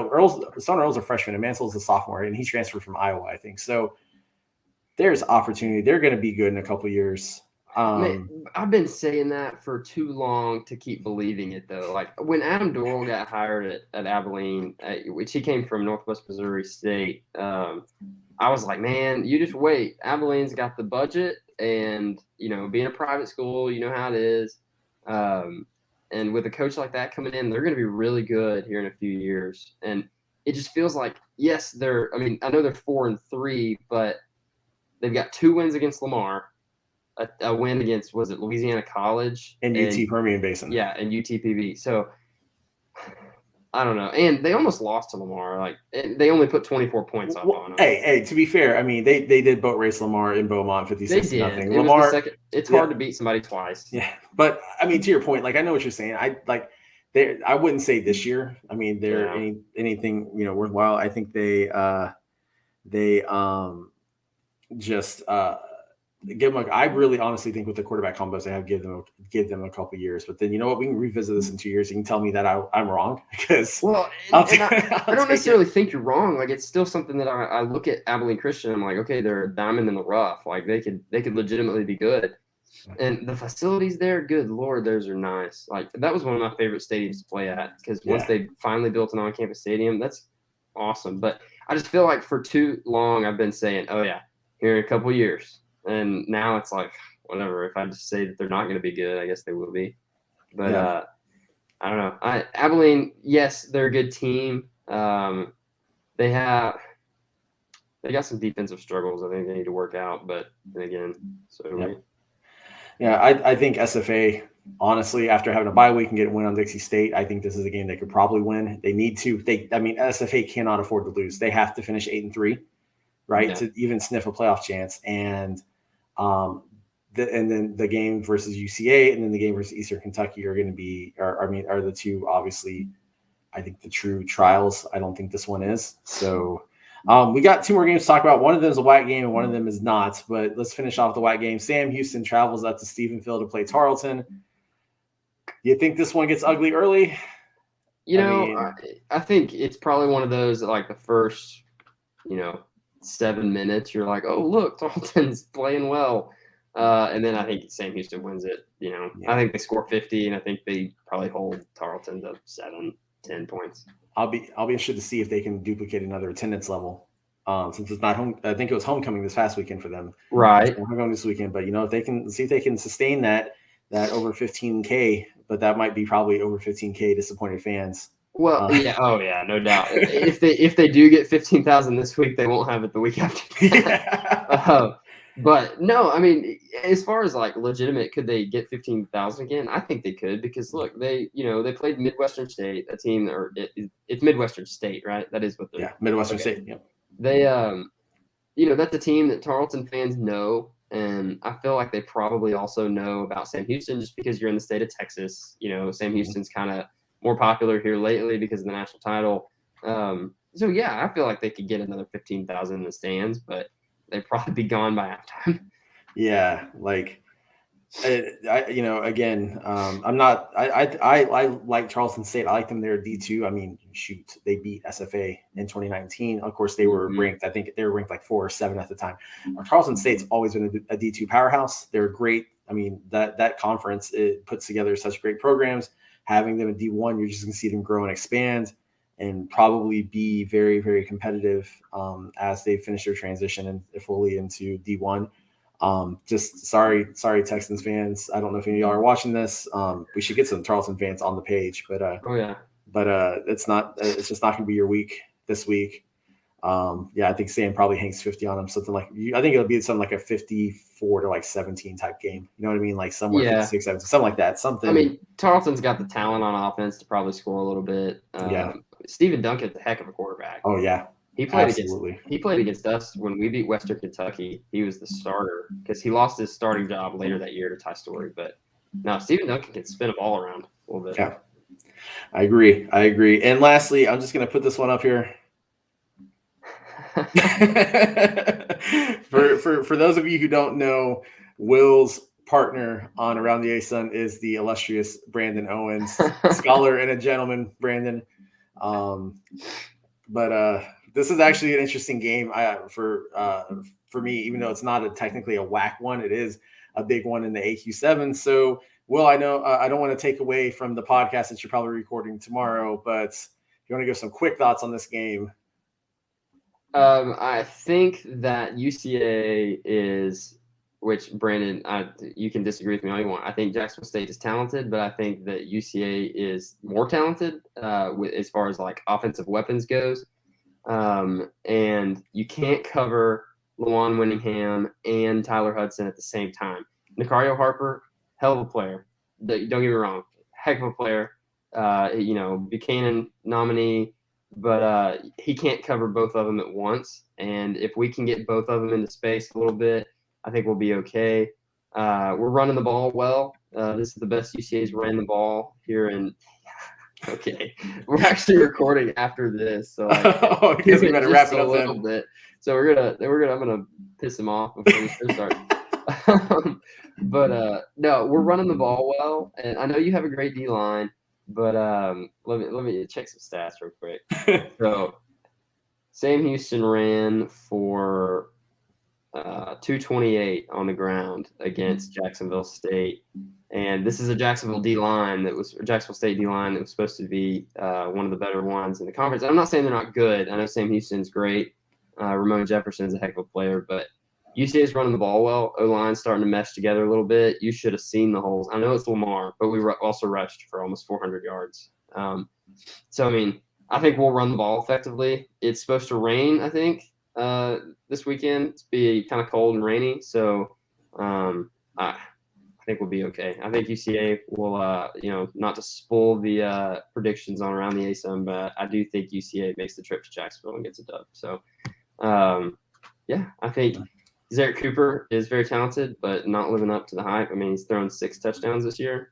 Stone Earl's a freshman and Mansell's a sophomore, and he transferred from Iowa, I think. So there's opportunity. They're going to be good in a couple of years. I've been saying that for too long to keep believing it, though. When Adam Dorrell got hired at Abilene, which he came from Northwest Missouri State, I was like, man, you just wait. Abilene's got the budget, and being a private school, you know how it is. And with a coach like that coming in, they're going to be really good here in a few years. And it just feels like, yes, I know they're 4-3, but they've got 2 wins against Lamar, a win against, was it Louisiana College? And UT Permian Basin. Yeah, and UTPB. So I don't know. And they almost lost to Lamar. They only put 24 points up on them. Hey, to be fair, they did boat race Lamar in Beaumont 56-0. Lamar, it's hard to beat somebody twice. Yeah, but to your point, I know what you're saying. I wouldn't say this year. They're anything worthwhile. I think they just give them. I really honestly think with the quarterback combos they have, give them a couple years. But then we can revisit this in 2 years. You can tell me that I'm wrong because I don't necessarily think you're wrong. It's still something that I look at Abilene Christian. I'm like, okay, they're a diamond in the rough. They could legitimately be good. And the facilities there, good Lord, those are nice. That was one of my favorite stadiums to play at because once they finally built an on-campus stadium, that's awesome. But I just feel like for too long I've been saying, oh yeah, here in a couple years, and now it's like whatever. If I just say that they're not going to be good, I guess they will be. But I don't know. Abilene, yes, they're a good team. They got some defensive struggles I think they need to work out, but then again, so do we. Yeah, I think SFA, honestly, after having a bye week and getting a win on Dixie State, I think this is a game they could probably win. They need to. SFA cannot afford to lose. They have to finish 8-3, right, to even sniff a playoff chance. And then the game versus UCA and then the game versus Eastern Kentucky are going to be, are the two, obviously, I think the true trials. I don't think this one is. So we got two more games to talk about. One of them is a WAC game and one of them is not. But let's finish off the WAC game. Sam Houston travels up to Stephenville to play Tarleton. You think this one gets ugly early? I think it's probably one of those like the first, 7 minutes. You're like, oh look, Tarleton's playing well, and then I think Sam Houston wins it. I think they score 50, and I think they probably hold Tarleton to 7-10 points. I'll be interested to see if they can duplicate another attendance level. Since it's not home, I think it was homecoming this past weekend for them. Right. Homecoming this weekend, but if they can see if they can sustain that over 15K, but that might be probably over 15K disappointed fans. Well, no doubt. if they do get 15,000 this week, they won't have it the week after. Yeah. But no, I mean, as far as like legitimate, could they get 15,000 again? I think they could because look, they played Midwestern State, a team, or it's Midwestern State, right? That is what they're. Yeah, Midwestern State. Yeah. They, that's a team that Tarleton fans know, and I feel like they probably also know about Sam Houston just because you're in the state of Texas. Sam Houston's kind of more popular here lately because of the national title. So yeah, I feel like they could get another 15,000 in the stands, but they'd probably be gone by halftime. Yeah, like I'm not. I like Charleston State. I like them. They're D2. I mean, shoot, they beat SFA in 2019. Of course, they were ranked. I think they were ranked like 4 or 7 at the time. Charleston State's always been a D2 powerhouse. They're great. I mean, that conference, it puts together such great programs. Having them in D1, you're just going to see them grow and expand and probably be very, very competitive as they finish their transition and fully into D1. Just sorry, Texans fans. I don't know if any of y'all are watching this. We should get some Charleston fans on the page, but it's just not going to be your week this week. I think Sam probably hangs 50 on him, something like I think it'll be something like a 54 to like 17 type game. You know what I mean? Like somewhere 56, 17, something like that. Something. I mean, Tarleton's got the talent on offense to probably score a little bit. Stephen Duncan's a heck of a quarterback. Oh yeah. He played against us when we beat Western Kentucky. He was the starter because he lost his starting job later that year to Ty Story. But no, Stephen Duncan can spin a ball around a little bit. Yeah, I agree. And lastly, I'm just going to put this one up here. for those of you who don't know, Will's partner on Around the ASUN is the illustrious Brandon Owens, scholar and a gentleman, Brandon. But this is actually an interesting game for me, even though it's not technically a WAC one. It is a big one in the AQ7. So, Will, I know I don't want to take away from the podcast that you're probably recording tomorrow, but if you want to give some quick thoughts on this game. I think that UCA is, which Brandon, you can disagree with me all you want. I think Jacksonville State is talented, but I think that UCA is more talented as far as like offensive weapons goes. And you can't cover Lawan Winningham and Tyler Hudson at the same time. Nicario Harper, hell of a player. Don't get me wrong, heck of a player. Buchanan nominee. But he can't cover both of them at once. And if we can get both of them into space a little bit, I think we'll be okay. We're running the ball well. This is the best UCA's ran the ball here in. Okay, we're actually recording after this, so because we better wrap it up a little bit. So I'm gonna piss him off before we start. No, we're running the ball well, and I know you have a great D line. But let me check some stats real quick. So Sam Houston ran for 228 on the ground against Jacksonville State, and And this is a Jacksonville State D line that was supposed to be one of the better ones in the conference. I'm not saying they're not good. I know Sam Houston's great. Ramon Jefferson's a heck of a player, but UCA is running the ball well. O-line's starting to mesh together a little bit. You should have seen the holes. I know it's Lamar, but we also rushed for almost 400 yards. So, I mean, I think we'll run the ball effectively. It's supposed to rain, I think, this weekend. It's be kind of cold and rainy. So, I think we'll be okay. I think UCA will, not to spoil the predictions on Around the ASUN, but I do think UCA makes the trip to Jacksonville and gets a dub. So, I think Xavier Cooper is very talented, but not living up to the hype. I mean, he's thrown 6 touchdowns this year.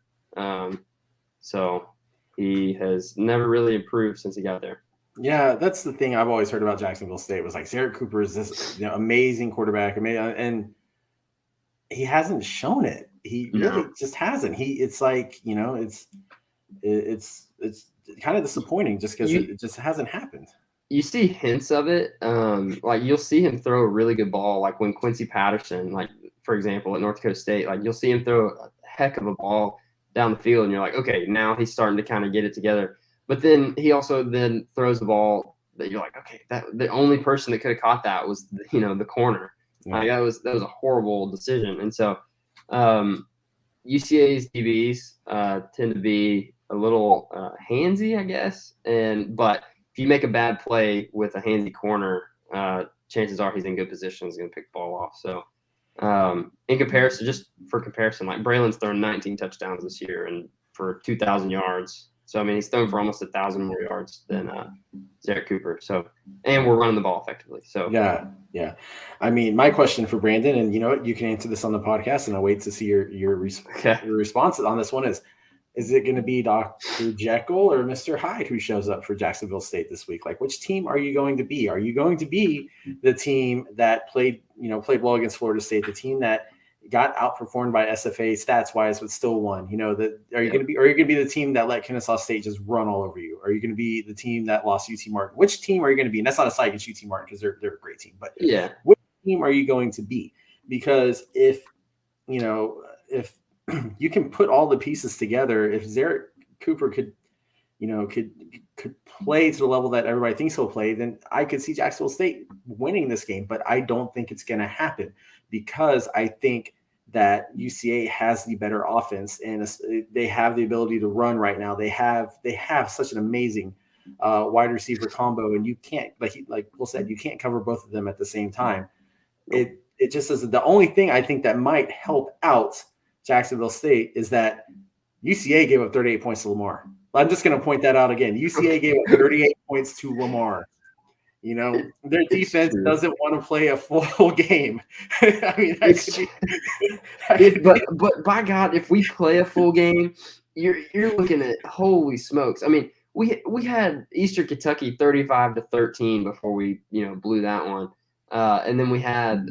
So he has never really improved since he got there. Yeah, that's the thing I've always heard about Jacksonville State was like Xavier Cooper is this amazing quarterback, and he hasn't shown it. He really just hasn't. It's kind of disappointing just because it just hasn't happened. You see hints of it. Like you'll see him throw a really good ball, like when Quincy Patterson, like for example, at North Dakota State, like you'll see him throw a heck of a ball down the field, and you're like, okay, now he's starting to kind of get it together. But then he also then throws the ball that you're like, okay, that the only person that could have caught that was the corner. Yeah. Like that was a horrible decision. And so UCA's DBs tend to be a little handsy, I guess. But if you make a bad play with a handsy corner, chances are he's in good position. He's going to pick the ball off. So in comparison, like Braylon's thrown 19 touchdowns this year and for 2,000 yards. So, I mean, he's thrown for almost 1,000 more yards than Xavier Cooper. So, and we're running the ball effectively. So, yeah. I mean, my question for Brandon, and you know what, you can answer this on the podcast, and I'll wait to see your response on this one is it going to be Dr. Jekyll or Mr. Hyde who shows up for Jacksonville State this week? Like, which team are you going to be? Are you going to be the team that played well against Florida State, the team that got outperformed by SFA stats wise, but still won? Are you going to be the team that let Kennesaw State just run all over you? Are you going to be the team that lost UT Martin? Which team are you going to be? And that's not a side against UT Martin because they're a great team, but which team are you going to be? Because if you can put all the pieces together, if Xavier Cooper could play to the level that everybody thinks he'll play, then I could see Jacksonville State winning this game. But I don't think it's going to happen because I think that UCA has the better offense and they have the ability to run right now. They have such an amazing wide receiver combo, and you can't, like Will said, you can't cover both of them at the same time. It just is the only thing I think that might help out Jacksonville State is that UCA gave up 38 points to Lamar. I'm just going to point that out again. UCA gave up 38 points to Lamar. Their defense doesn't want to play a full game. I mean, but by God, if we play a full game, you're looking at holy smokes. I mean, we had Eastern Kentucky 35-13 before we blew that one, and then we had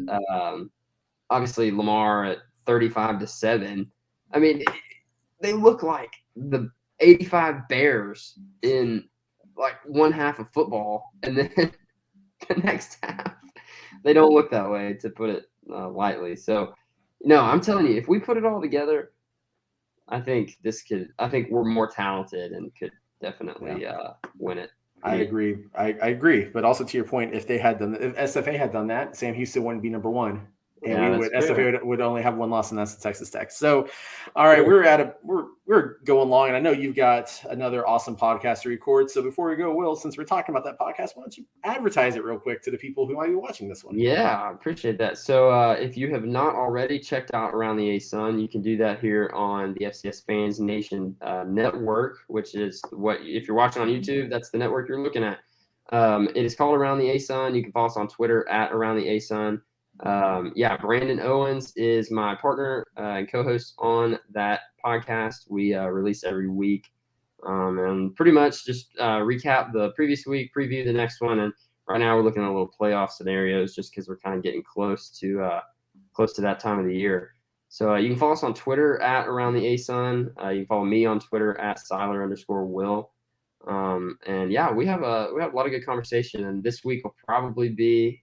obviously Lamar at 35-7. I mean, they look like the 85 Bears in like one half of football, and then the next half they don't look that way, to put it lightly. So, I'm telling you, if we put it all together, I think we're more talented and could definitely win it. I agree. I agree. But also to your point, if SFA had done that, Sam Houston wouldn't be number one. And SFA would only have one loss, and that's the Texas Tech. So, all right, we're going long, and I know you've got another awesome podcast to record. So before we go, Will, since we're talking about that podcast, why don't you advertise it real quick to the people who might be watching this one? Yeah, I appreciate that. So if you have not already checked out Around the ASUN, you can do that here on the FCS Fans Nation network, which is if you're watching on YouTube, that's the network you're looking at. It is called Around the ASUN. You can follow us on Twitter at Around the ASUN. Brandon Owens is my partner and co-host on that podcast. We release every week and pretty much just recap the previous week, preview the next one, and right now we're looking at a little playoff scenarios just because we're kind of getting close to that time of the year. So you can follow us on Twitter at Around the ASUN. You can follow me on Twitter at Siler_Will. We have a lot of good conversation, and this week will probably be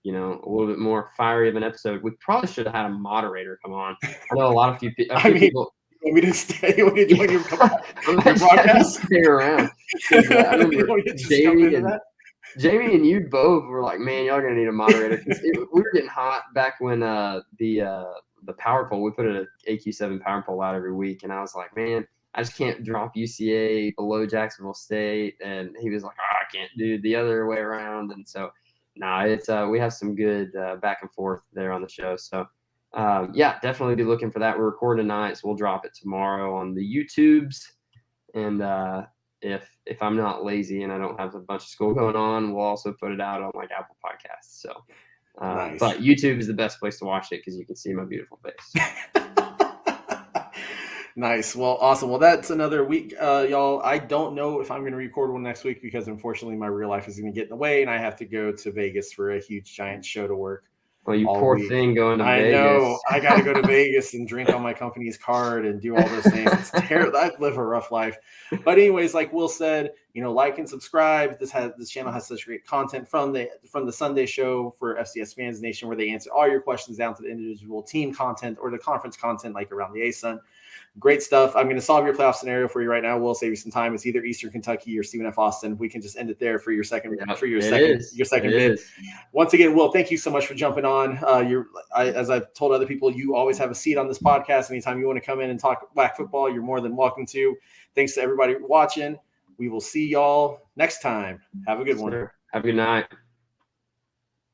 a little bit more fiery of an episode. We probably should have had a moderator come on. I know a few people. You want me to stay? You want me to join your broadcast? Stay around. I remember Jamie and you both were like, man, y'all gonna need a moderator. We were getting hot back when the power poll, we put an AQ7 power poll out every week, and I was like, man, I just can't drop UCA below Jacksonville State. And he was like, I can't do the other way around. And so, it's we have some good back and forth there on the show. So, definitely be looking for that. We're recording tonight, so we'll drop it tomorrow on the YouTubes. And if I'm not lazy and I don't have a bunch of school going on, we'll also put it out on like Apple Podcasts. So, nice. But YouTube is the best place to watch it because you can see my beautiful face. Nice. Well, awesome. Well, that's another week, y'all. I don't know if I'm going to record one next week because unfortunately my real life is going to get in the way and I have to go to Vegas for a huge giant show to work. Well, you poor thing going to Vegas. I know. I got to go to Vegas and drink on my company's card and do all those things. It's terrible. I live a rough life. But anyways, like Will said, like and subscribe. This channel has such great content from the Sunday show for FCS Fans Nation, where they answer all your questions down to the individual team content or the conference content, like Around the ASUN. Great stuff. I'm going to solve your playoff scenario for you right now. We'll save you some time. It's either Eastern Kentucky or Stephen F. Austin. We can just end it there for your second. Your second bid. Once again, Will, thank you so much for jumping on. As I've told other people, you always have a seat on this podcast. Anytime you want to come in and talk WAC football, you're more than welcome to. Thanks to everybody watching. We will see y'all next time. Have a good one. Have a good night.